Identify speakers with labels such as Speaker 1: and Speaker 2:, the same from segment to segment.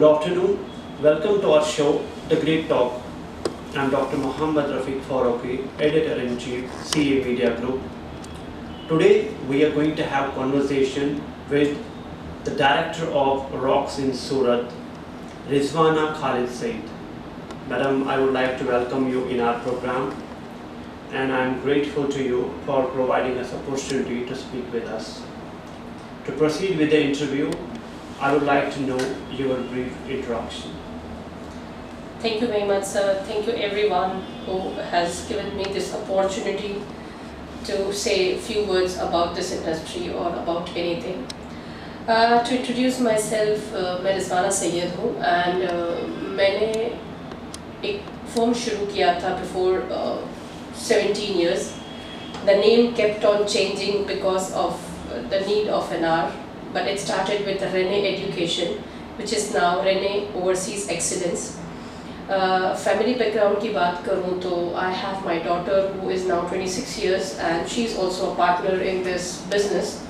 Speaker 1: Good afternoon. Welcome to our show, The Great Talk. I'm Dr. Muhammad Rafiq Farouqi, Editor-in-Chief, CA Media Group. Today, we are going to have conversation with the Director of Rocks in Surat, Rizwana Khalid Sayyad. Madam, I would like to welcome you in our program, and I'm grateful to you for providing us opportunity to speak with us. To proceed with the interview, I would like to know your brief introduction.
Speaker 2: Thank you very much, sir. Thank you everyone who has given me this opportunity to say a few words about this industry or about anything. To introduce myself, मैं रिजवाना सैयद हूँ and मैंने एक firm शुरू किया था before 17 years. The name kept on changing because of the need of an hour, but it started with Rene Education, which is now Rene Overseas Excellence. Family background की बात करूँ तो I have my daughter who is now 26 years and she's also a partner in this business.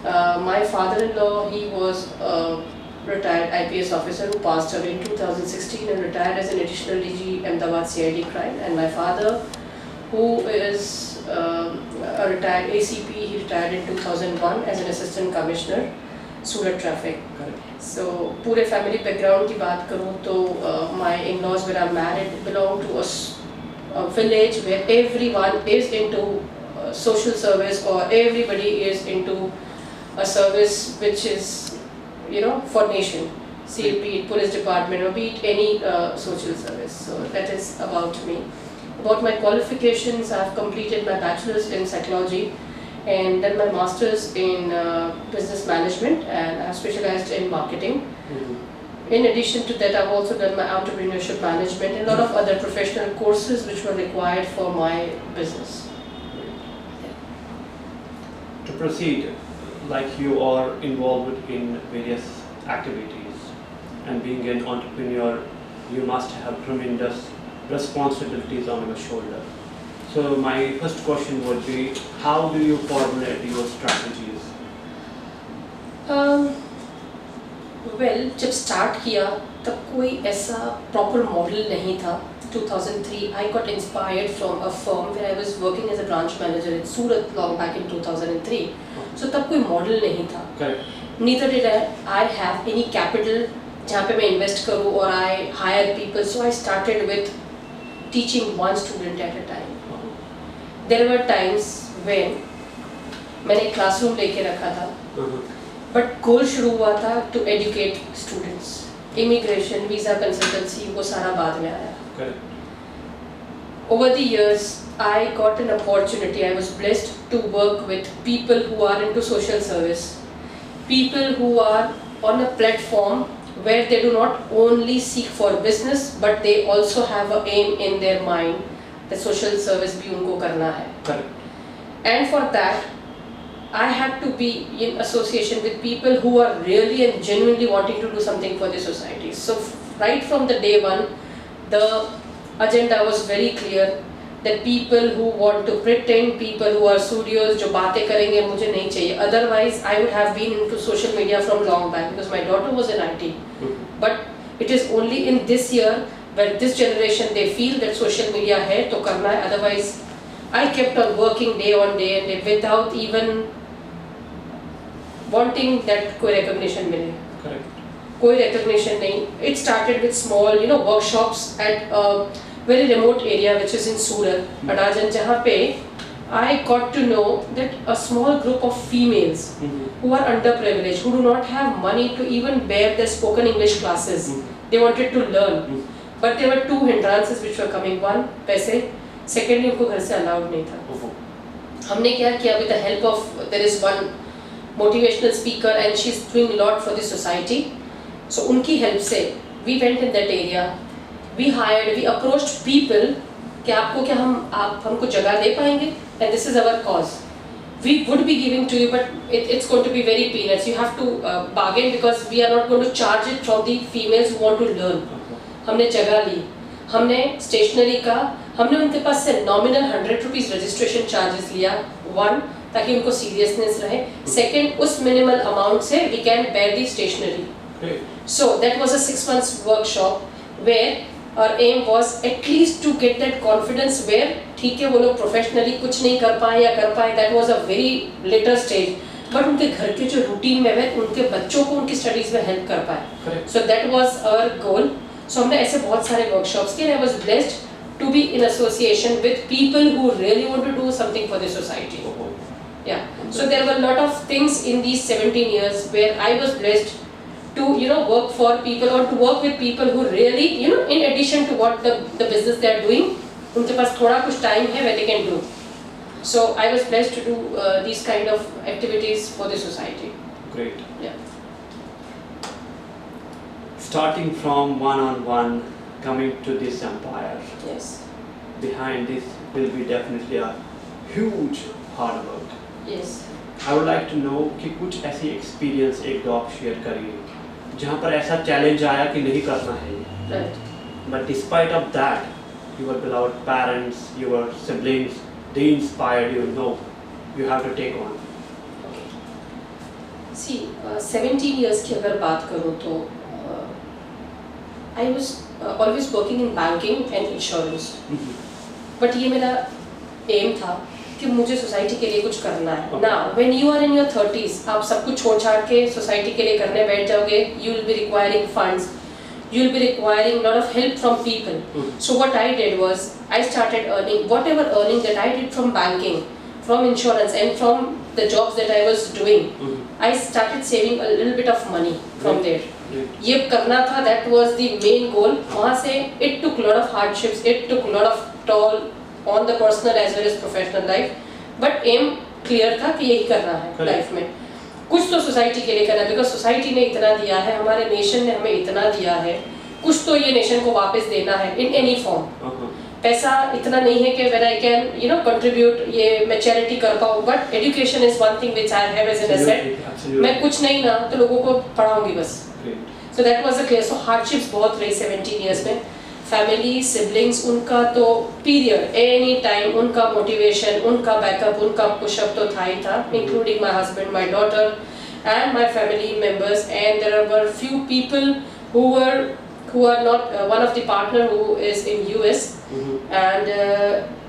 Speaker 2: My father-in-law, he was a retired IPS officer who passed away in 2016 and retired as an additional DG Ahmedabad CID crime, and my father, who is a retired ACP, he retired in 2001 as an assistant commissioner, Surat traffic. So पूरे family background की बात करूँ तो my in-laws when I'm married belong to a village where everyone is into social service, or everybody is into a service which is, for nation, be it police department or be it any social service. So that is about me. About my qualifications, I have completed my bachelor's in psychology and then my master's in business management, and I have specialized in marketing. In addition to that, I've also done my entrepreneurship management and a lot of other professional courses which were required for my business.
Speaker 1: To proceed, like you are involved in various activities, and being an entrepreneur, you must have tremendous responsibilities on your shoulder. So my first question would be, how do you formulate your strategies?
Speaker 2: Well, जब start किया तब कोई ऐसा proper model नहीं था. 2003, I got inspired from a firm where I was working as a branch manager in Surat long back in 2003. So तब कोई model नहीं था.
Speaker 1: Correct.
Speaker 2: Neither did I have any capital जहाँ पे मैं invest करूँ or I hire people. So I started with teaching one student at a time. There were times when मैंने classroom लेके रखा था, but goal शुरू हुआ था to educate students. Immigration, visa consultancy, वो सारा बाद में आया.
Speaker 1: Correct.
Speaker 2: Over the years, I got an opportunity. I was blessed to work with people who are into social service, people who are on a platform where they do not only seek for business, but they also have an aim in their mind that social service भी उनको करना है.
Speaker 1: Correct.
Speaker 2: And for that, I had to be in association with people who are really and genuinely wanting to do something for the society. So right from the day one, the agenda was very clear that people who want to pretend, people who are studios, जो बातें करेंगे मुझे नहीं चाहिए. Otherwise, I would have been into social media from long back because my daughter was in IT. But it is only in this year where this generation they feel that social media है तो करना है. Otherwise, I kept on working day on day and day without even wanting that कोई recognition मिले.
Speaker 1: Correct.
Speaker 2: कोई recognition नहीं. It started with small, workshops at a very remote area which is in Surat, Adajan, जहाँ पे I got to know that a small group of females who are underprivileged, who do not have money to even bear their spoken English classes, they wanted to learn, but there were two hindrances which were coming. One, पैसे. Secondly, उनको घर से allowed नहीं था. हमने क्या किया? With the help of, there is one motivational speaker and she's doing a lot for the society. So उनकी help से we went in that area. We hired, we approached people कि आपको क्या आप हमको जगह दे पाएंगे, and this is our cause. We would be giving to you, but it's going to be very peanuts. You have to bargain because we are not going to charge it from the females who want to learn. हमने जगह ली, हमने stationery का, हमने उनके पास से nominal 100 rupees registration charges लिया. One, ताकि उनको seriousness रहे. Second, उस minimal amount से we can bear the stationery.
Speaker 1: Great.
Speaker 2: So that was a 6 months workshop where our aim was at least to get that confidence where ठीक है वो लोग professionally कुछ नहीं कर पाए या कर पाए, that was a very later stage, but उनके घर के जो रूटीन में है उनके बच्चों को उनकी स्टडीज में हेल्प कर पाए. So that was our goal. So हमने ऐसे बहुत सारे workshops किए. I was blessed to be in association with people who really want to do something for the society. Yeah. So there were a lot of things in these 17 years where I was blessed to work for people or to work with people who really in addition to what the business they are doing, उनके पास थोड़ा कुछ time है where they can do. So I was blessed to do these kind of activities for the society.
Speaker 1: Great.
Speaker 2: Yeah.
Speaker 1: Starting from one-on-one, coming to this empire.
Speaker 2: Yes.
Speaker 1: Behind this will be definitely a huge hard work.
Speaker 2: Yes.
Speaker 1: I would like to know कि कुछ ऐसी experience एक दो आप share करिए जहाँ पर ऐसा challenge आया कि नहीं करना है ये.
Speaker 2: Right.
Speaker 1: But despite of that, your beloved parents, your siblings, they inspired you. No, you have to take on.
Speaker 2: Okay. See, 17 years की अगर बात करूँ तो I was always working in banking and insurance. But ये मेरा aim था कि मुझे सोसाइटी के लिए कुछ करना है. Now, when you are in your 30s, आप सब कुछ छोड़ छाड़ के सोसाइटी के लिए करने बैठ जाओगे, you will be requiring funds, you will be requiring a lot of help from people. So what I did was, I started earning whatever earning that I did from banking, from insurance and from the jobs that I was doing. I started saving a little bit of money from there. ये करना था, that was the main goal. वहाँ से it took a lot of hardships, it took a lot of toll on the personal as well as professional life, but aim clear था कि यही करना है लाइफ में. कुछ तो सोसाइटी के लिए करना है, बिकॉज सोसाइटी ने इतना दिया है, हमारे नेशन ने हमें इतना दिया है, कुछ तो ये नेशन को वापस देना है इन एनी फॉर्म. पैसा इतना नहीं है कि when I can contribute ये मैं charity कर पाऊँ, but education is one thing which I have as an asset. मैं कुछ नहीं ना तो लोगों को पढ़ाऊंगी बस. So that was a clear. So hardships बहुत रही 17 years में. Family, siblings, उनका तो period, any time उनका motivation, उनका backup, उनका push up तो था ही था, including my husband, my daughter, and my family members. And there were few people who are not one of the partner who is in US, and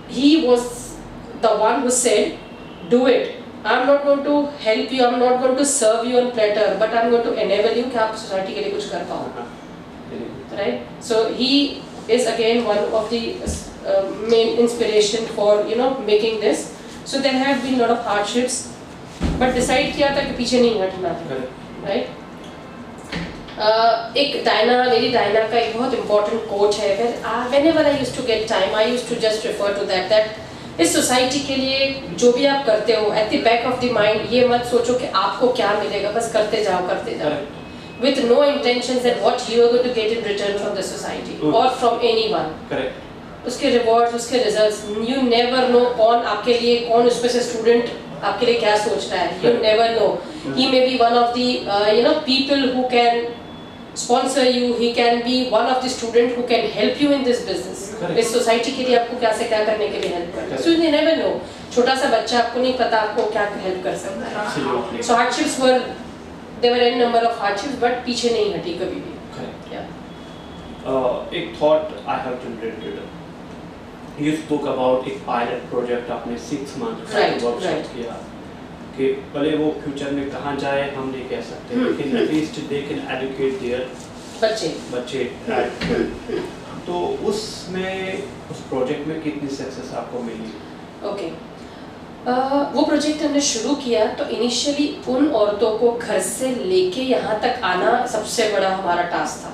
Speaker 2: he was the one who said, "Do it. I'm not going to help you. I'm not going to serve you on platter, but I'm going to enable you कि आप society के लिए कुछ कर पाओ." Right? So he is again one of the main inspiration for making this. So there have been a lot of hardships, but decide किया था कि पीछे नहीं हटना है. Right? एक मेरी डायना का एक बहुत important quote है. Whenever I used to get time, I used to just refer to that इस सोसाइटी के लिए जो भी आप करते हो, at the back of the mind ये मत सोचो कि आपको क्या मिलेगा, बस करते जाओ. With no intentions that what you are going to get in return from the society or from anyone.
Speaker 1: Correct.
Speaker 2: उसके rewards, उसके results, you never know कौन आपके लिए, कौन उसमें से student आपके लिए क्या सोच रहा है. You never know. He may be one of the people who can sponsor you. He can be one of the student who can help you in this business. इस society के लिए आपको क्या से क्या करने के लिए help करता है. So you never know. छोटा सा बच्चा आपको नहीं पता आपको क्या help कर सकता है. So hardships were, there were any number of hardships, but पीछे नहीं हटी कभी भी.
Speaker 1: Correct.
Speaker 2: Yeah.
Speaker 1: एक thought I have generated. You spoke about एक pilot project आपने 6 months workshop किया कि भले वो फ्यूचर में कहाँ जाए हम नहीं कह सकते, लेकिन at least they can educate their बच्चे. तो उसमें उस प्रोजेक्ट में कितनी सक्सेस आपको मिली?
Speaker 2: Okay. वो प्रोजेक्ट हमने शुरू किया तो इनिशियली उन औरतों को घर से लेके यहाँ तक आना सबसे बड़ा हमारा टास्क था.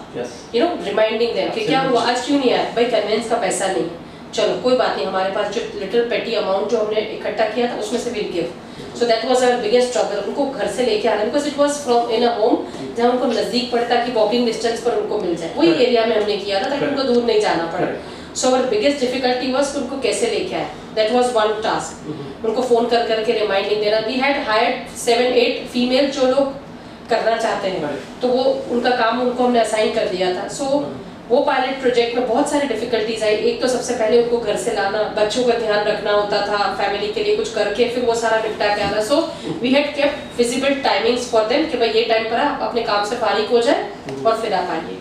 Speaker 2: रिमाइंडिंग देम कि क्या हुआ, आज क्यों नहीं आया भाई, कन्वेंस का पैसा नहीं है, चलो कोई बात नहीं, हमारे पास जो लिटिल पेटी अमाउंट जो हमने इकट्ठा किया था उसमें से will give. So that was our biggest struggle, उनको घर से लेके आना, because it was from in a home जहाँ उनको नजदीक पड़ता कि वॉकिंग डिस्टेंस पर उनको मिल जाए, वही एरिया में हमने किया था ताकि उनको दूर नहीं जाना पड़े. So our biggest difficulty was उनको कैसे लेके आए. That was one task. उनको फोन कर करके रिमाइंडिंग देना. We had hired 7-8 female जो लोग करना चाहते हैं, तो वो उनका काम उनको हमने असाइन कर दिया था. So वो पायलट प्रोजेक्ट में बहुत सारी डिफिकल्टीज आई। एक तो सबसे पहले उनको घर से लाना, बच्चों का ध्यान रखना होता था, फैमिली के लिए कुछ करके फिर वो सारा निपटा के आना। So we had kept visible timings for them कि भाई ये टाइम पर आप अपने काम से फारिग हो जाए और फिर आप आइए,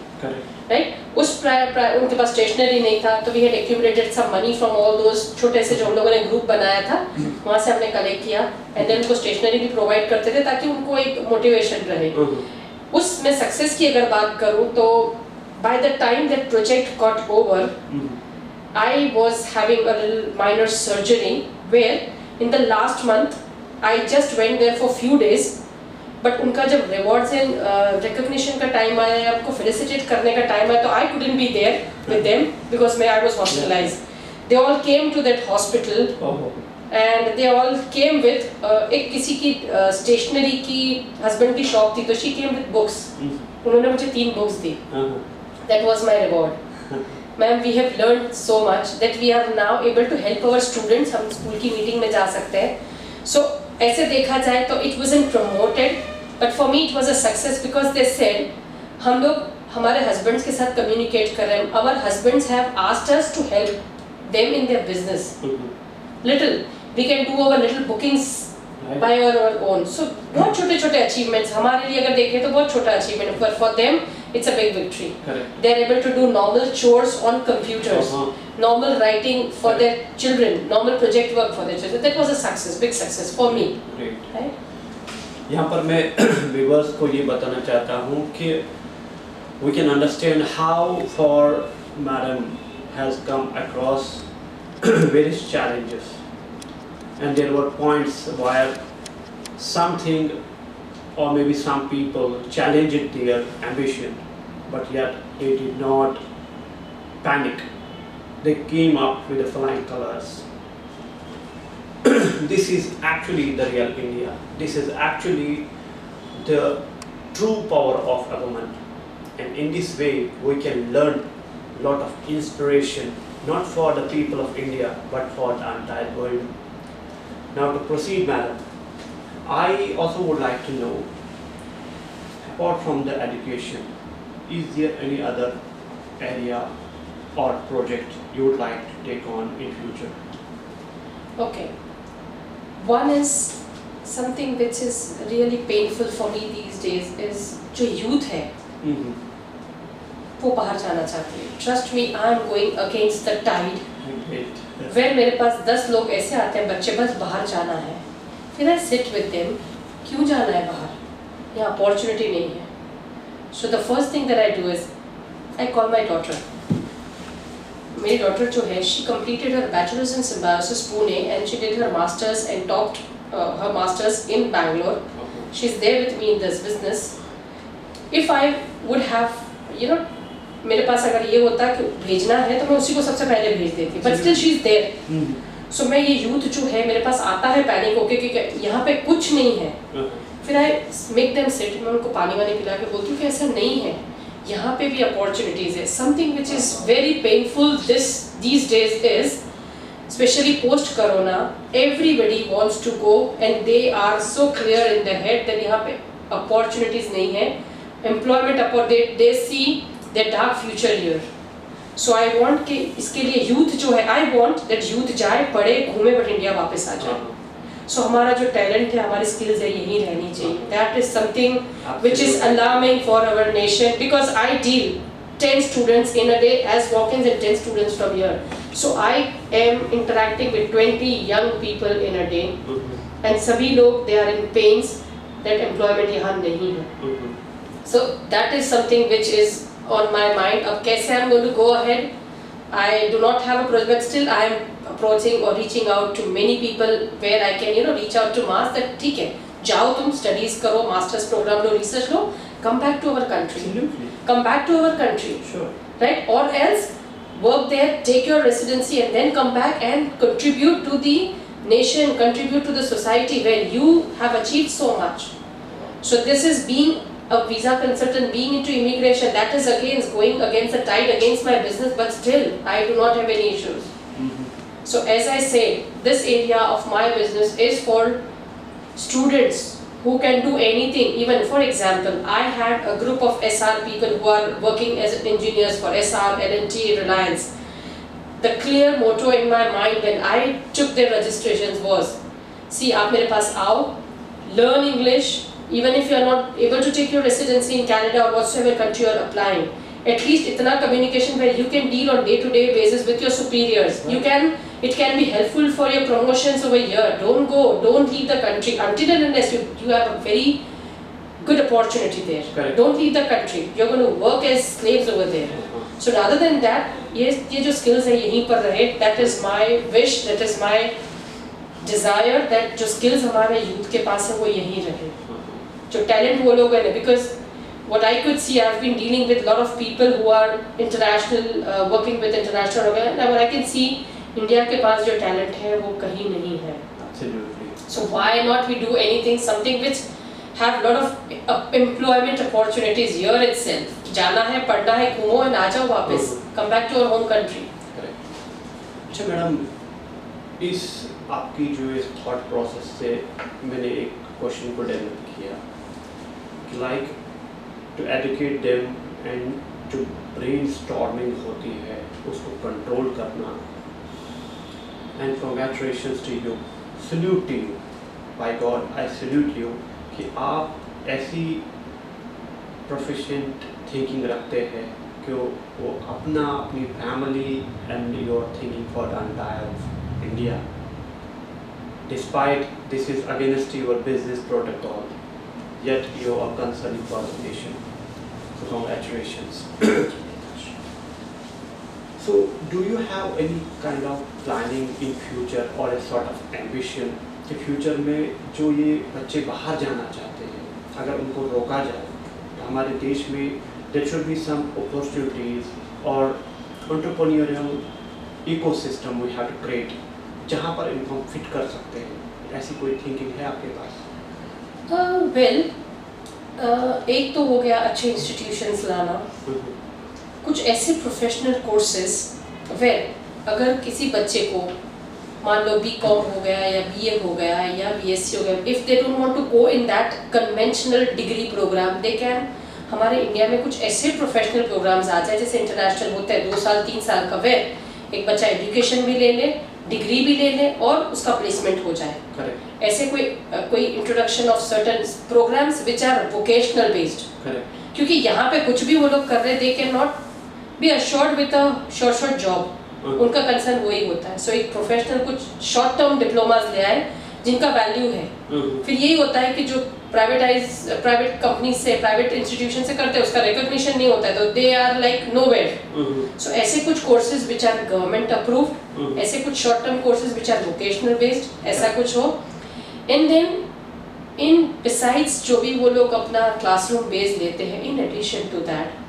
Speaker 2: राइट। उस उनके पास स्टेशनरी नहीं था, तो we had accumulated some money from all those छोटे से जो हम लोगों ने ग्रुप बनाया था, वहाँ से हमने कलेक्ट किया एंड देन उनको स्टेशनरी भी प्रोवाइड करते थे ताकि उनको एक मोटिवेशन रहे। उसमें सक्सेस की अगर बात करूँ तो by the time that project got over, I was having a little minor surgery where in the last month I just went there for few days, but उनका जब rewards and recognition का time आया या आपको felicitate करने का time आया तो I couldn't be there with them because I was hospitalized. They all came to that hospital and they all came with एक किसी की stationery की husband की shop थी तो she came with books. उन्होंने मुझे 3 books the. That was my reward. Ma'am, we have learned so much that we are now able to help our students. हम स्कूल की मीटिंग में जा सकते हैं. So ऐसे देखा जाए तो it wasn't promoted, but for me it was a success because they said हम लोग हमारे husbands के साथ communicate कर रहे हैं. Our husbands have asked us to help them in their business. Little we can do our little bookings by our own. So बहुत छोटे-छोटे achievements. हमारे लिए अगर देखें तो बहुत छोटा achievement, but for them it's a big victory.
Speaker 1: Correct.
Speaker 2: They are able to do normal chores on computers, normal writing for their children, normal project work for their children. That was a success, big success for me.
Speaker 1: Great.
Speaker 2: Right?
Speaker 1: यहाँ पर मैं viewers को ये बताना चाहता हूँ कि we can understand how far Madam has come across various challenges, and there were points where something or maybe some people challenged their ambition, but yet they did not panic. They came up with the flying colors. This is actually the real India. This is actually the true power of a woman. And in this way, we can learn a lot of inspiration, not for the people of India, but for the entire world. Now to proceed, Madam, I also would like to know, apart from the education, is there any other area or project you would like to take on in future?
Speaker 2: Okay. One is something which is really painful for me these days is जो youth है, वो बाहर जाना चाहती है. Trust me, I am going against the tide. When मेरे पास 10 लोग ऐसे आते हैं, बच्चे बस बाहर जाना है, फिर I sit with them, क्यों जाना है बाहर? यहाँ opportunity नहीं है. So the first thing that I do is I call my daughter. मेरी daughter जो है, she completed her bachelor's in symbiosis Pune and she did her masters and topped her masters in Bangalore. She's there with me in this business. If I would have, you know, मेरे पास अगर ये होता कि भेजना है तो मैं उसी को सबसे पहले भेज देती. But still she's there. So मैं ये youth जो है मेरे पास आता है पैनिक होके कि यहाँ पे कुछ नहीं है. फिर I make them sit. मैं उनको पानी वानी पिला के बोलती हूँ कि ऐसा नहीं है. यहाँ पे भी opportunities है. Something which is very painful these days is, especially post Corona, everybody wants to go and they are so clear in their head that यहाँ पे opportunities नहीं है. Employment they see their dark future here. So I want कि इसके लिए youth जो है, I want that youth जाए, पढ़े, घूमे, but India वापस आ जाए. So हमारा जो talent है, हमारी skills है, यहीं रहनी चाहिए. That is something which is alarming for our nation because I deal 10 students in a day as walk-ins and 10 students from here. So I am interacting with 20 young people in a day, and सभी लोग they are in pains that employment यहाँ नहीं है. So that is something which is on my mind. अब कैसे I'm going to go ahead? I do not have a project, but still I am approaching or reaching out to many people where I can, you know, reach out to mass that ठीक है, जाओ तुम studies करो, masters program low, research low, come back to our country.
Speaker 1: Absolutely.
Speaker 2: Come back to our country.
Speaker 1: Sure.
Speaker 2: Right? Or else work there, take your residency, and then come back and contribute to the nation, contribute to the society where you have achieved so much. So this is being a visa consultant, being into immigration, that is again going against the tide, against my business, but still I do not have any issues. So as I say, this area of my business is for students who can do anything. Even for example, I had a group of SR people who are working as engineers for SR, L&T, Reliance. The clear motto in my mind when I took their registrations was, see, आप मेरे पास आओ, learn English, even if you are not able to take your residency in Canada or whatsoever country you are applying, at least itna communication where you can deal on day-to-day basis with your superiors. It can be helpful for your promotions over here. Don't leave the country until and unless you have a very good opportunity there.
Speaker 1: Correct.
Speaker 2: Don't leave the country. You're going to work as slaves over there. So rather than that, ये जो skills है यहीं पर रहे. That is my wish. That is my desire. That जो skills हमारे youth के पास है वो यहीं रहे. जो talent वो लोग हैं, because what I could see, I've been dealing with a lot of people who are international, working with international organizations, and what I can see, India के पास जो talent है वो कहीं नहीं है.
Speaker 1: Absolutely.
Speaker 2: So why not we do anything, something which have lot of employment opportunities here itself. जाना है, पढ़ना है, घूमो और आ जाओ वापस. Come back to our home country.
Speaker 1: Correct. अच्छा मैडम, इस आपकी जो इस thought process से मैंने एक question को develop किया, like to educate them and जो brainstorming होती है उसको control करना, and congratulations to you, salute to you, by God I salute you कि आप ऐसी proficient thinking रखते हैं कि वो अपनी family and your thinking for the entire of India, despite this is against your business protocol, yet you are concerned for the nation. So congratulations. So do you have any kind of planning in future or a sort of ambition कि future में जो ये बच्चे बाहर जाना चाहते हैं, अगर उनको रोका जाए तो हमारे देश में there should be some opportunities or entrepreneurial ecosystem we have to create जहाँ पर इनको हम फिट कर सकते हैं. ऐसी कोई थिंकिंग है आपके पास?
Speaker 2: एक तो हो गया अच्छे इंस्टीट्यूशंस लाना, कुछ ऐसे प्रोफेशनल कोर्सेज वेयर अगर किसी बच्चे को मान लो B.Com हो गया या BA हो गया या BSc हो गया, if they don't want to go in that conventional degree programme, they can. हमारे इंडिया में कुछ ऐसे प्रोफेशनल प्रोग्राम्स आ जाए जैसे इंटरनेशनल होता है 2 साल 3 साल का, वेयर एक बच्चा एजुकेशन भी ले ले, डिग्री भी ले ले और उसका प्लेसमेंट हो जाए.
Speaker 1: Correct.
Speaker 2: ऐसे कोई introduction of certain programmes which are vocational based. क्योंकि यहाँ पे कुछ भी वो लोग कर रहे, they cannot be assured with a short job. उनका कंसर्न वही होता है. सो एक प्रोफेशनल कुछ शॉर्ट टर्म डिप्लोमास ले आए जिनका वैल्यू है. फिर यही होता है कि जो प्राइवेट कंपनी से, प्राइवेट इंस्टीट्यूशन से करते हैं उसका रिकॉग्निशन नहीं होता है, तो they are like nowhere. So ऐसे कुछ courses which are government approved, ऐसे कुछ short term courses which are vocational based, ऐसा कुछ हो. एंड देन इन बिसाइड्स जो भी वो लोग अपना क्लासरूम बेस्ड लेते हैं, इन एडिशन टू दैट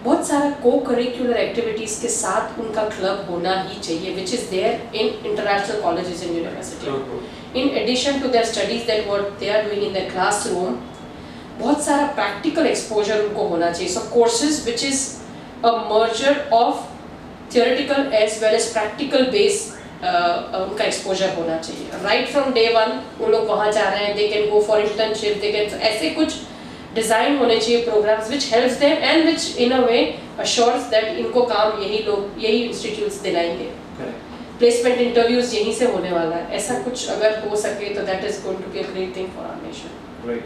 Speaker 2: बहुत सारा को करिकुलर एक्टिविटीज के साथ उनका क्लब होना ही चाहिए, which is there in international colleges and university. In addition to their studies that what they are doing in their classroom, बहुत सारा practical exposure उनको होना चाहिए. So courses which is a merger of theoretical as well as practical base उनका exposure होना चाहिए. Right from day one वो लोग वहाँ जा रहे हैं, they can go for internship, they can, ऐसे कुछ design होने चाहिए programs which helps them and which in a way assures that इनको काम यही institutes दिलाएंगे. प्लेसमेंट इंटरव्यूज यहीं से होने वाला है. ऐसा कुछ अगर हो सके तो that is going to be a great thing for our nation.
Speaker 1: Right.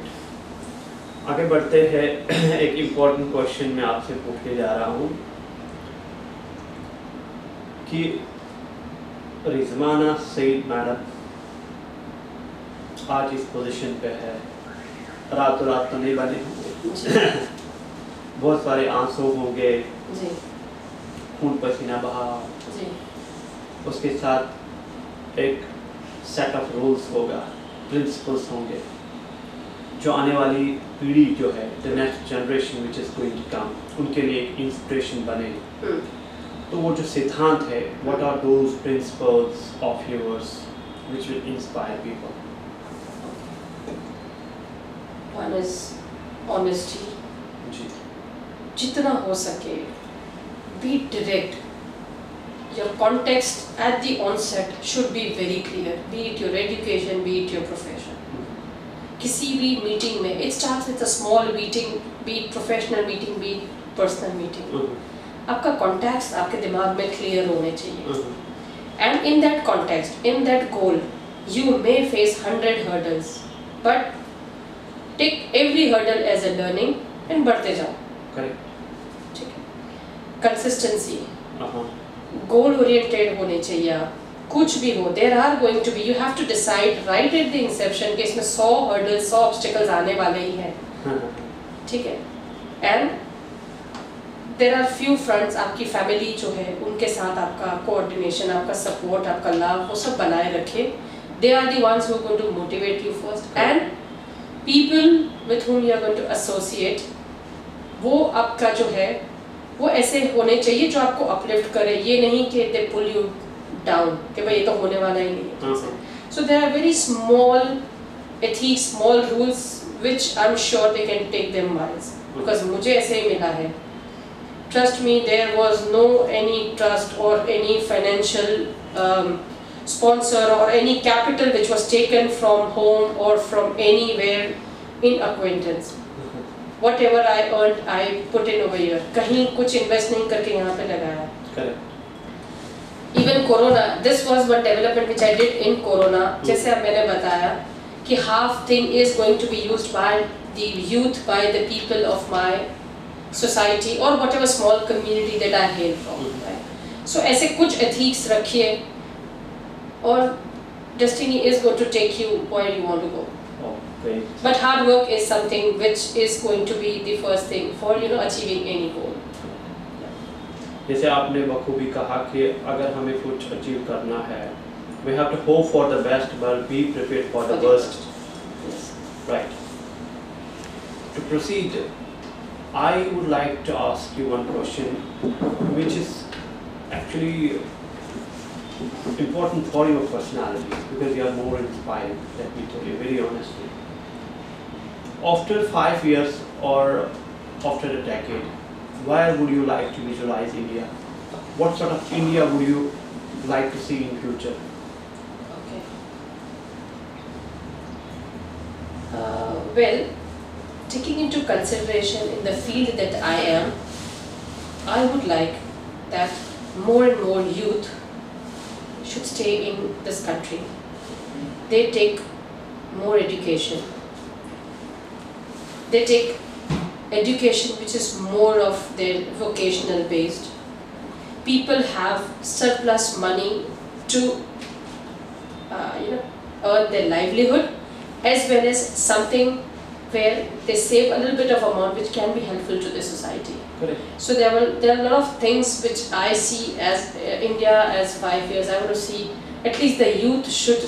Speaker 1: आगे बढ़ते हैं. एक इम्पोर्टेंट क्वेश्चन मैं आपसे पूछने जा रहा हूँ कि रिजवाना सईद मैडम आज इस पोजीशन पे है, रातों रात तो नहीं बने होंगे. बहुत सारे आंसू होंगे, खून पसीना बहा, उसके साथ एक सेट ऑफ रूल्स होगा, प्रिंसिपल्स होंगे, जो आने वाली पीढ़ी जो है, the next generation which is going to come, उनके लिए एक इंस्पिरेशन बने. तो वो जो सिद्धांत है, what are those principles of yours which will inspire people?
Speaker 2: One is honesty.
Speaker 1: जी.
Speaker 2: जितना हो सके be direct. Your context at the onset should be very clear, be it your education, be it your profession. किसी भी meeting में it starts with a small meeting, be it professional meeting, be it personal meeting. आपका contacts आपके दिमाग में clear होने चाहिए. And in that context, in that goal, you may face 100 hurdles, but take every hurdle as a learning and बढ़ते जाओ.
Speaker 1: Correct.
Speaker 2: ठीक है. Consistency.
Speaker 1: Uh-huh.
Speaker 2: Goal oriented होने चाहिए आप. कुछ भी हो, there are going to be, you have to decide right at the inception कि इसमें 100 hurdles, 100 obstacles आने वाले ही हैं. ठीक है. And there are few fronts, आपकी family जो है उनके साथ आपका coordination, आपका support, आपका love, वो सब बनाए रखे. They are the ones who are going to motivate you first. And people with whom you are going to associate, वो आपका जो है वो ऐसे होने चाहिए जो आपको uplift करे. ये नहीं कि they pull you down कि भाई ये तो होने वाला ही नहीं है. So there are very small ethics, small rules which I'm sure they can take them miles. Because मुझे ऐसे ही मिला है. Trust me, there was no any trust or any financial sponsor or any capital which was taken from home or from anywhere in acquaintance. Whatever I earned, I put in over here. कहीं कुछ invest नहीं करके यहाँ पे लगाया.
Speaker 1: Correct.
Speaker 2: Even Corona, this was one development which I did in Corona. जैसे अब मैंने बताया कि half thing is going to be used by the youth, by the people of my society or whatever small community that I hail from. Right? So ऐसे कुछ ethics रखिए और destiny is going to take you where you want to go.
Speaker 1: Oh, great.
Speaker 2: But hard work is something which is going to be the first thing for achieving any goal.
Speaker 1: जैसे आपने बखूबी कहा कि अगर हमें कुछ अचीव करना है, we have to hope for the best but be prepared for the worst.
Speaker 2: Yes.
Speaker 1: Right. To proceed, I would like to ask you one question, which is actually important for your personality because you are more inspiring. Let me tell you very honestly. After 5 years or after a decade, where would you like to visualize India? What sort of India would you like to see in future?
Speaker 2: Okay. Well, taking into consideration in the field that I am, I would like that more and more youth should stay in this country. They take more education. They take education which is more of their vocational based. People have surplus money to earn their livelihood as well as something where they save a little bit of amount which can be helpful to the society.
Speaker 1: Correct.
Speaker 2: So there are a lot of things which I see as India as 5 years. I want to see at least the youth should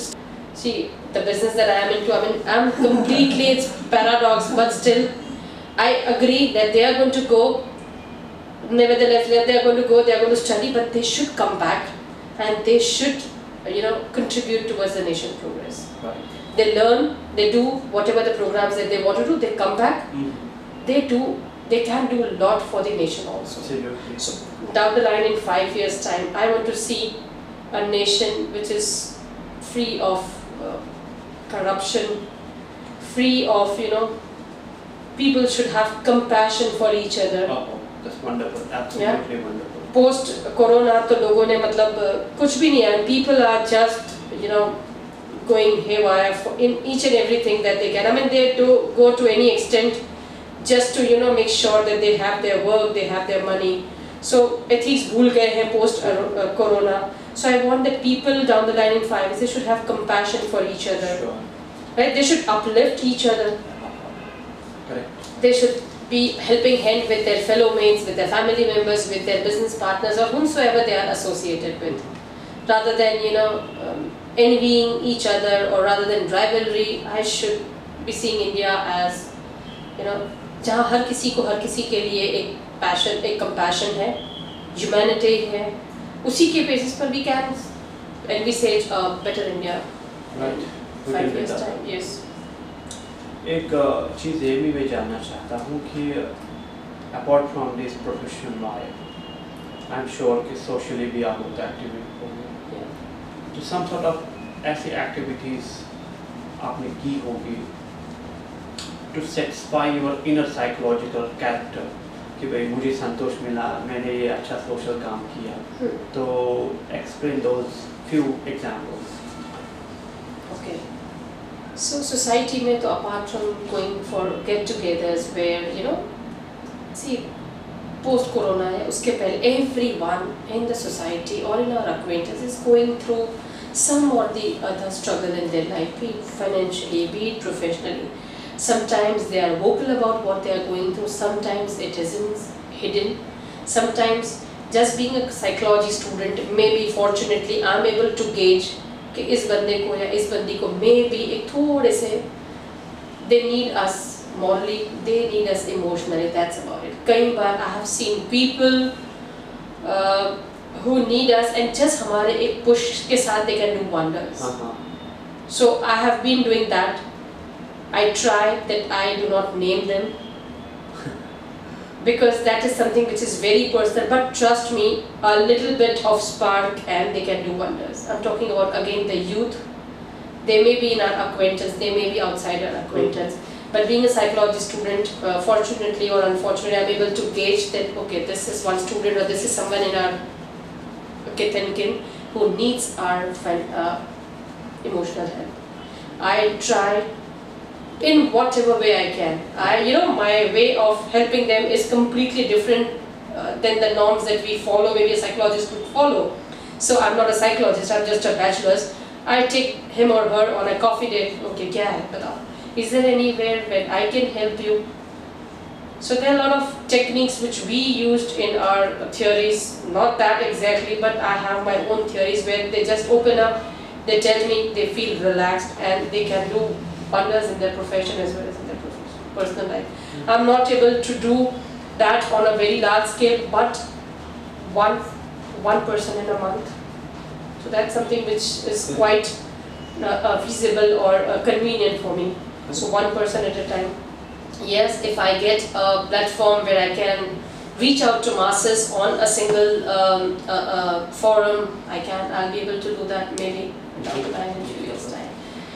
Speaker 2: see the business that I am into. I mean, I'm completely, it's paradox, but still I agree that they are going to go, nevertheless they are going to go, they are going to study, but they should come back and they should contribute towards the nation progress.
Speaker 1: Right.
Speaker 2: They learn, they do whatever the programs that they want to do, they come back, they can do a lot for the nation also.
Speaker 1: Absolutely.
Speaker 2: So down the line in 5 years time, I want to see a nation which is free of corruption, free of, people should have compassion for each other.
Speaker 1: Oh, that's wonderful. Absolutely wonderful.
Speaker 2: Post Corona, तो लोगों ने मतलब कुछ भी नहीं है. People are just, going haywire in each and everything that they can. I mean, they do go to any extent just to make sure that they have their work, they have their money. So ethics भूल गए हैं post Corona. So I want that people down the line in 5 years, they should have compassion for each other.
Speaker 1: Sure.
Speaker 2: Right? They should uplift each other.
Speaker 1: Correct.
Speaker 2: They should be helping hand with their fellow mates, with their family members, with their business partners or whomsoever they are associated with. Rather than envying each other or rather than rivalry, I should be seeing India as जहाँ हर किसी को हर किसी के लिए एक passion, एक compassion है, humanity है, उसी के basis पर we can envisage a better India.
Speaker 1: Right.
Speaker 2: In 5 years time. Yes.
Speaker 1: एक चीज़ ये भी मैं जानना चाहता हूँ कि apart from this professional life, I'm sure कि socially भी आप बहुत active होंगे. तो some sort of ऐसी activities आपने की होगी to satisfy your inner psychological character कि भाई मुझे संतोष मिला, मैंने ये अच्छा social काम किया, तो explain those few examples.
Speaker 2: Okay. So society में तो apart from going for get-togethers where see post-corona है उसके पहले everyone in the society or in our acquaintance is going through some or the other struggle in their life, be it financially, be it professionally. Sometimes they are vocal about what they are going through, sometimes it isn't hidden. Sometimes just being a psychology student, maybe fortunately I'm able to gauge कि इस बंदे को या इस बंदी को maybe एक थोड़े से they need us morally, they need us emotionally, that's about it. कई बार I have seen people who need us and just हमारे एक push के साथ they can do wonders. So I have been doing that. I try that I do not name them because that is something which is very personal, but trust me, a little bit of spark and they can do wonders. I'm talking about again the youth. They may be in our acquaintance, they may be outside our acquaintance, but being a psychology student, fortunately or unfortunately, I'm able to gauge that okay, this is one student or this is someone in our kith and kin who needs our emotional help. I try in whatever way I can. My way of helping them is completely different than the norms that we follow, maybe a psychologist would follow. So I'm not a psychologist, I'm just a bachelor's. I take him or her on a coffee date. Okay, kya hai, batao. Is there anywhere where I can help you? So there are a lot of techniques which we used in our theories, not that exactly, but I have my own theories where they just open up, they tell me they feel relaxed and they can do wonders in their profession as well as in their personal life. I'm not able to do that on a very large scale, but one person in a month. So that's something which is quite feasible or convenient for me. So one person at a time. Yes, if I get a platform where I can reach out to masses on a single forum, I'll be able to do that maybe down the line in a few years' time.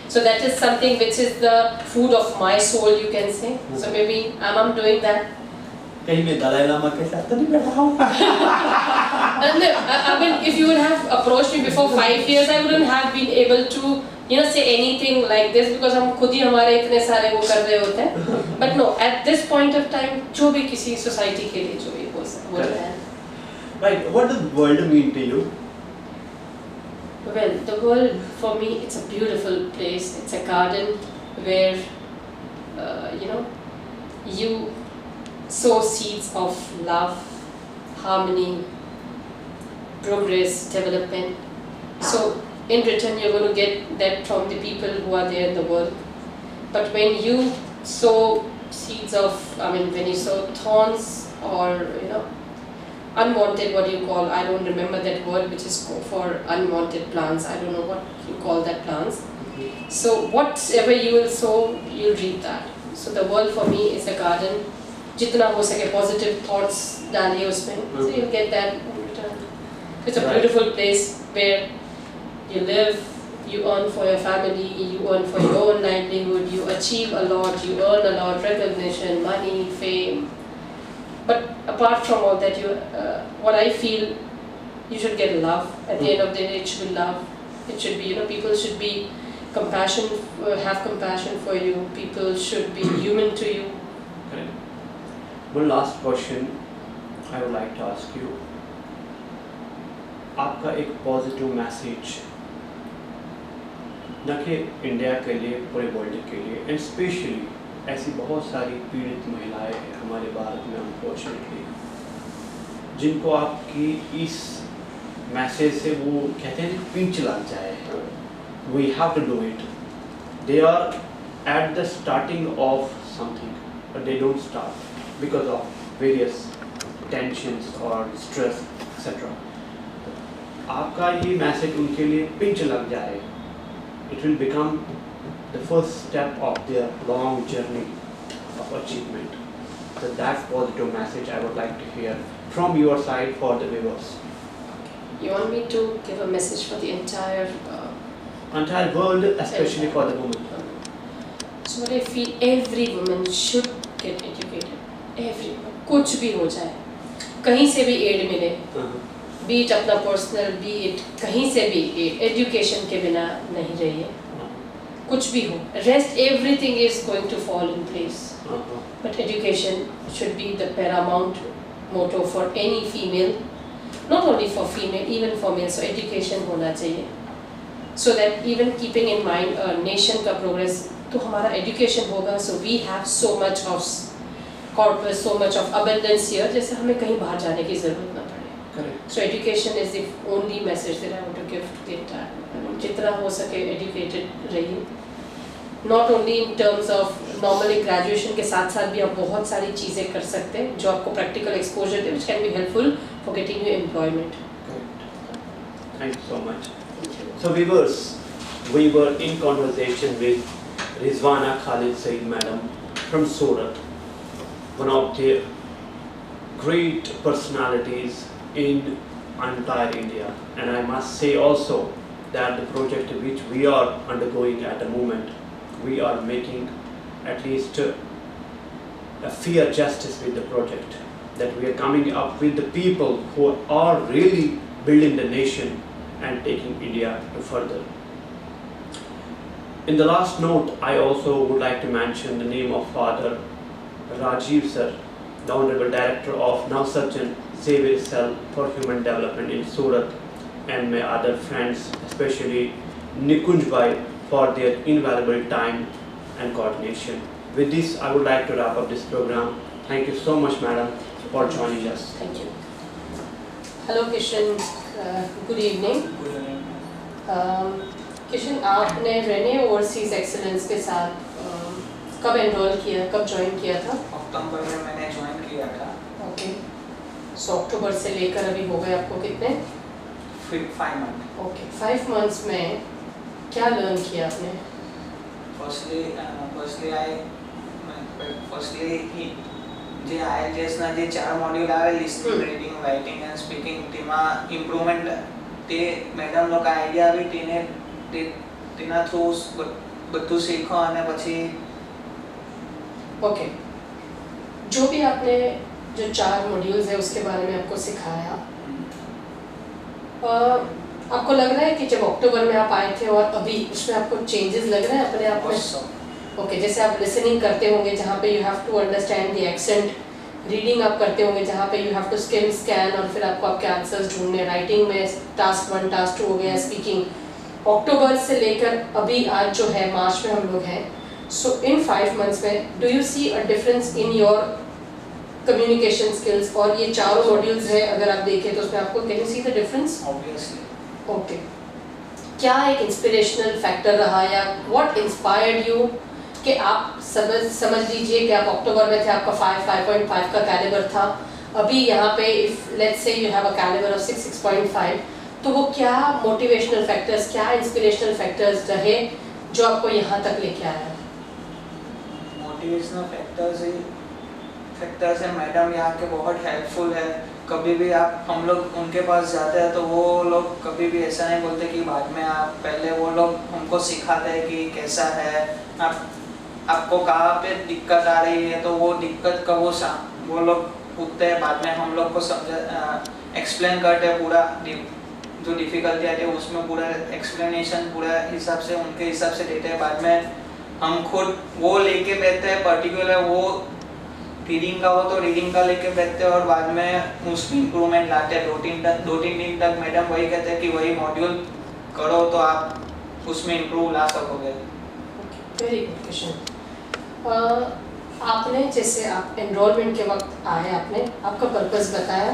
Speaker 2: So that is something which is the food of my soul, you can say. So maybe I'm doing that.
Speaker 1: कहीं मैं दलाई लामा के साथ तो नहीं बैठा हूँ.
Speaker 2: I mean, if you would have approached me before 5 years, I wouldn't have been able to, say anything like this because हम खुद ही हमारे इतने सारे वो कर रहे होते हैं. But no, at this point of time, जो भी किसी society के लिए जो भी हो रहा है.
Speaker 1: Right. What does the world mean to you?
Speaker 2: Well, the world for me, it's a beautiful place. It's a garden where, you sow seeds of love, harmony, progress, development. So in return, you're going to get that from the people who are there in the world. But when you sow seeds of, when you sow thorns or, unwanted, what do you call, I don't remember that word which is for unwanted plants, I don't know what you call that plants. So whatever you will sow, you'll reap that. So the world for me is a garden. Jitna ho sake positive thoughts डालिए उसमें, so you'll get that in return. It's a beautiful place where you live, you earn for your family, you earn for your own livelihood, you achieve a lot, you earn a lot, recognition, money, fame. But apart from all that, what I feel, you should get love. At the end of the day, it should be love. It should be, people should be have compassion for you. People should be human to you.
Speaker 1: Correct. One last question I would like to ask you. आपका एक positive message न कि India के लिए, पूरे world के लिए, and specially ऐसी बहुत सारी पीड़ित महिलाएं हैं हमारे भारत में अनफॉर्चुनेटली, जिनको आपकी इस मैसेज से वो कहते हैं पिंच लग जाए. We have to do it. They are at the starting of something but they don't start because of various tensions और स्ट्रेस एक्सेट्रा. आपका ये मैसेज उनके लिए पिंच लग जाए. It will become the first step of their long journey of achievement. So that positive message I would like to hear from your side for the viewers.
Speaker 2: You want me to give a message for the entire
Speaker 1: world, especially for the women?
Speaker 2: So what I feel, every woman should get educated. Every कुछ भी हो जाए, कहीं से भी add मिले, be it अपना personal, be it कहीं से भी एड, एजुकेशन के बिना नहीं रहिए. कुछ भी हो, rest everything is going to fall in place. But education should be the paramount motto for any female, not only for female, even for male. So education होना चाहिए. So that even keeping in mind a nation का progress, तो हमारा education होगा. So we have so much of corpus, so much of abundance here, जैसे हमें कहीं बाहर जाने की ज़रूरत ना पड़े.
Speaker 1: Correct.
Speaker 2: So education is the only message that I want to give to the entire. जितना हो सके educated रहिए. Not only in terms of normally graduation के साथ साथ भी आप बहुत सारी चीज़ें कर सकते हैं जो आपको practical exposure they, which can be helpful for getting you employment.
Speaker 1: Correct. Thank you so much. So viewers, we were in conversation with Rizwana Khalid Sayyad madam from Surat, one of the great personalities in entire India, and I must say also that the project which we are undergoing at the moment, we are making at least a fair justice with the project, that we are coming up with the people who are really building the nation and taking India to further. In the last note, I also would like to mention the name of Father Rajiv sir, the Honorable Director of Navsarjan Xavier Cell for Human Development in Surat, and my other friends, especially Nikunj Bhai, for their invaluable time and coordination. With this, I would like to wrap up this program. Thank you so much, madam, for joining us.
Speaker 2: Thank you. Hello, Kishan. Good evening.
Speaker 3: Good evening.
Speaker 2: Kishan, आपने Renee overseas excellence के साथ कब enrol किया, कब join किया था?
Speaker 3: अक्टूबर में मैंने ज्वाइन किया था.
Speaker 2: ओके. सो अक्टूबर से लेकर अभी हो गए आपको कितने?
Speaker 3: 5 months.
Speaker 2: ओके. 5 months में क्या लर्न किया आपने?
Speaker 3: Firstly, જે IELTS ના જે 4 મોડ્યુલ આવે, listening, reading, writing and speaking, તેમાં ઇમ્પ્રુવમેન્ટ તે મેડમ લોકો આઈડિયા આવી તેના થ્રુ બધું શીખો અને પછી
Speaker 2: ओके. जो भी आपने जो 4 मॉड्यूल्स है उसके बारे में आपको सिखाया, आपको लग रहा है कि जब अक्टूबर में आप आए थे और अभी उसमें आपको चेंजेस लग रहे हैं अपने आप में? ओके. जैसे आप लिसनिंग करते होंगे जहाँ पे you have to understand the accent, reading आप करते होंगे जहाँ पे you have to skim scan और फिर आपको आपके आंसर्स ढूंढने, राइटिंग में टास्क 1 टास्क 2 हो गया, स्पीकिंग. अक्टूबर से लेकर अभी आज जो है मार्च में हम लोग हैं. सो इन 5 months में do you see a difference in your communication skills? और ये चारों मॉड्यूल्स है अगर आप देखें तो उसमें आपको can you see the difference?
Speaker 3: Obviously.
Speaker 2: Okay. क्या एक इंस्पिरेशनल फैक्टर रहा या व्हाट इंस्पायर्ड यू कि आप समझ लीजिए कि आप अक्टूबर में थे, आपका 5.5 का कैलिबर था, अभी यहाँ पे if let's say you have a calibre of 6.5, तो वो क्या मोटिवेशनल फैक्टर्स, क्या इंस्पिरेशनल फैक्टर्स रहे जो आपको यहाँ तक लेके आया?
Speaker 3: मोटिवेशनल फैक्टर्स है मैडम यहाँ के बहुत हेल्पफुल है. कभी भी आप हम लोग उनके पास जाते हैं तो वो लोग कभी भी ऐसा नहीं बोलते कि बाद में आप, पहले वो लोग हमको सिखाते हैं कि कैसा है, आपको कहाँ पे दिक्कत आ रही है, तो वो दिक्कत का वो लोग पूछते हैं, बाद में हम लोग को एक्सप्लेन करते हैं पूरा जो डिफ़िकल्टी आती है उसमें पूरा एक्सप्लेनेशन पूरा हिसाब से उनके हिसाब से देते हैं. बाद में हम खुद वो लेके बैठते हैं, पर्टिकुलर वो रीडिंग का हो तो रीडिंग का लेके बैठते हैं और बाद में उसमें इम्प्रूवमेंट लाते हैं. 2-3 दिन तक मैडम वही कहते हैं कि वही मॉड्यूल करो तो आप उसमें इम्प्रूव ला सकोगे.
Speaker 2: Very good question. आपने जैसे आप एनरोलमेंट के वक्त आए, आपने आपका पर्पस बताया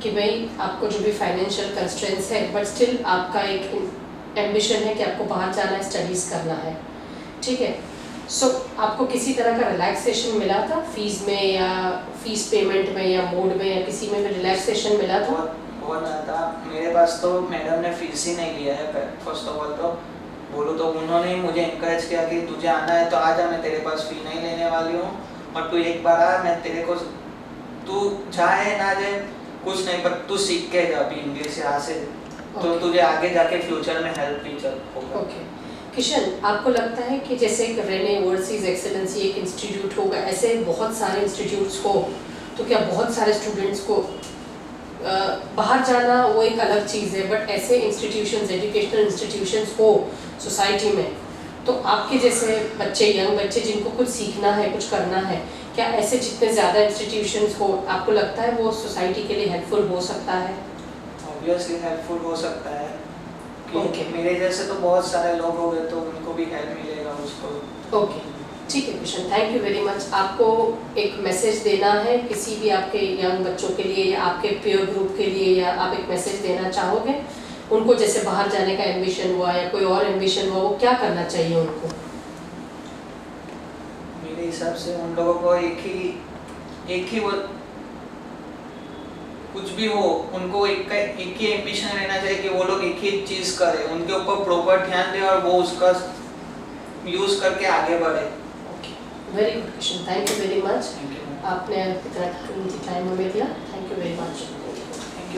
Speaker 2: कि भाई आपको जो भी फाइनेंशियल कंस्ट्रेंट्स है बट स्टिल आपका एक एम्बिशन है कि आपको बाहर जाना है, स्टडीज़ करना है, ठीक है. सो आपको किसी तरह का रिलैक्सेशन मिला था फीस में या फीस पेमेंट में या मोड में या किसी में भी रिलैक्सेशन मिला था?
Speaker 3: बहुत ज़्यादा था. मेरे पास तो मैडम ने फीस ही नहीं लिया है. फर्स्ट ऑफ ऑल तो बोलूँ तो उन्होंने ही मुझे इनकरेज किया कि तुझे आना है तो आ जा, मैं तेरे पास फ़ी नहीं लेने वाली हूँ और तू एक बार आ, मैं तेरे को, तू जाए ना जाए कुछ नहीं पर तू सीख के जा अभी इंग्लिश यहाँ से, तो तुझे आगे जाके फ्यूचर में हेल्प भी होगा.
Speaker 2: ओके. किशन, आपको लगता है कि जैसे एक रेने ओवरसीज एक्सेलेंसी एक इंस्टीट्यूट होगा, ऐसे बहुत सारे इंस्टीट्यूट्स हो तो क्या बहुत सारे स्टूडेंट्स को बाहर जाना वो एक अलग चीज़ है, बट ऐसे इंस्टीट्यूशंस, एजुकेशनल इंस्टीट्यूशंस हो सोसाइटी में, तो आपके जैसे बच्चे, यंग बच्चे जिनको कुछ सीखना है, कुछ करना है, क्या ऐसे जितने ज़्यादा इंस्टीट्यूशंस हो, आपको लगता है वो सोसाइटी के लिए हेल्पफुल हो सकता है?
Speaker 3: ऑब्वियसली हेल्पफुल हो सकता है कि
Speaker 2: Okay.
Speaker 3: मेरे जैसे तो बहुत सारे लोग हो गए तो उनको भी हेल्प मिलेगा उसको।
Speaker 2: ओके, ठीक है Kishan, thank you very much. आपको एक मैसेज देना है किसी भी आपके यंग बच्चों के लिए या आपके पीयर ग्रुप के लिए, या आप एक मैसेज देना चाहोगे उनको, जैसे बाहर जाने का एम्बिशन हुआ या कोई और एम्बिशन हुआ, वो क्या करना चाहिए उनको?
Speaker 3: मेरे हिसाब से उन लोगों को एक ही वो कुछ भी हो, उनको एक ही एम्बिशन रहना चाहिए कि वो लोग एक ही चीज़ करें, उनके ऊपर प्रॉपर ध्यान दें और वो उसका यूज़ करके आगे बढ़े।
Speaker 2: Very good Kishan, thank you very much.
Speaker 3: Thank you.
Speaker 2: आपने इतना टाइम हमें दिया, थैंक यू वेरी मच।